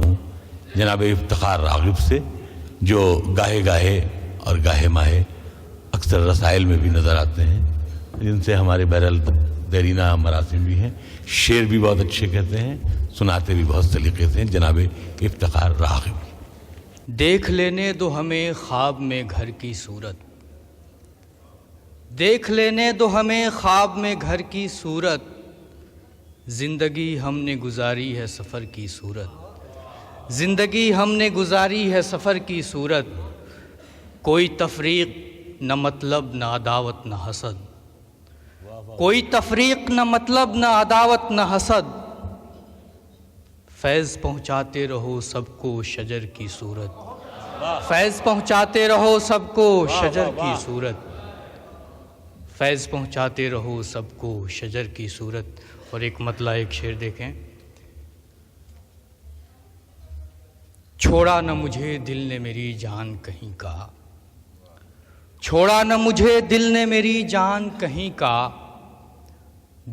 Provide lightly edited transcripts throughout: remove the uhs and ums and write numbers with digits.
ہوں جناب افتخار راغب سے، جو گاہے گاہے اور گاہے ماہے اکثر رسائل میں بھی نظر آتے ہیں، جن سے ہمارے بہرحال دیرینہ مراسم بھی ہیں، شعر بھی بہت اچھے کہتے ہیں، سناتے بھی بہت سلیقے سے ہیں، جناب افتخار راغب۔ دیکھ لینے دو ہمیں خواب میں گھر کی صورت، دیکھ لینے دو ہمیں خواب میں گھر کی صورت، زندگی ہم نے گزاری ہے سفر کی صورت، زندگی ہم نے گزاری ہے سفر کی صورت، کوئی تفریق نہ مطلب نہ عداوت نہ حسد، کوئی تفریق نہ مطلب نہ عداوت نہ حسد، فیض پہنچاتے رہو سب کو شجر کی صورت، فیض پہنچاتے رہو سب کو شجر کی صورت، فیض پہنچاتے رہو سب کو شجر کی صورت۔ اور ایک مطلع ایک شعر دیکھیں، چھوڑا نہ مجھے دل نے میری جان کہیں کا، چھوڑا نہ مجھے دل نے میری جان کہیں کا،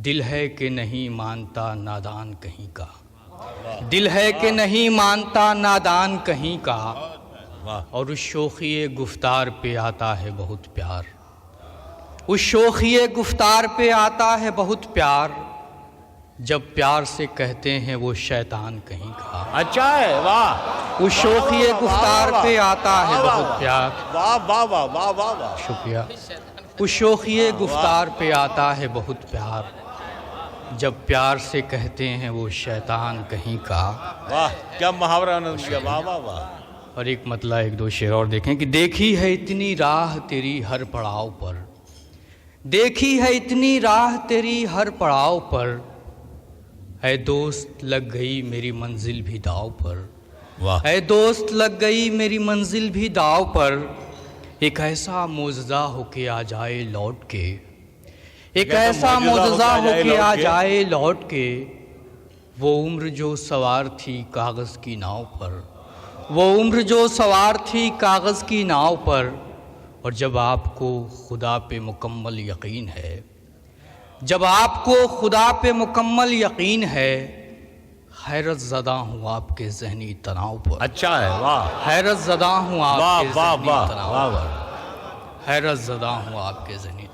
دل ہے کہ نہیں مانتا نادان کہیں کا، دل ہے کہ نہیں مانتا نادان کہیں کا، اور اس شوخی گفتار پہ آتا ہے بہت پیار، اس شوخی گفتار پہ آتا ہے بہت پیار، جب پیار سے کہتے ہیں وہ شیطان کہیں کا۔ اچھا ہے، واہ، اس شوخی گفتار پہ آتا ہے بہت پیار، واہ واہ واہ واہ واہ واہ، شکریہ، اس شوخی گفتار پہ آتا ہے بہت پیار، جب پیار سے کہتے ہیں وہ شیطان کہیں کا۔ واہ کیا محاورہ نظم کیا، واہ واہ واہ۔ اور ایک مطلع ایک دو شعر اور دیکھیں کہ دیکھی ہے اتنی راہ تیری ہر پڑاؤ پر، دیکھی ہے اتنی راہ تیری ہر پڑاؤ پر، اے دوست لگ گئی میری منزل بھی داؤ پر، واہ، اے دوست لگ گئی میری منزل بھی داؤ پر، ایک ایسا معجزہ ہو کے آ جائے لوٹ کے، ایک ایسا معجزہ ہو کے آ جائے لوٹ کے، وہ عمر جو سوار تھی کاغذ کی ناؤ پر، وہ عمر جو سوار تھی کاغذ کی ناؤ پر، اور جب آپ کو خدا پہ مکمل یقین ہے، جب آپ کو خدا پہ مکمل یقین ہے، حیرت زدہ ہوں آپ کے ذہنی تناؤ پر، اچھا ہے، واہ حیرت زدہ ہوں آپ کے واہ ذہنی واہ تناؤ واہ پر، واہ، حیرت زدہ ہوں آپ کے ذہنی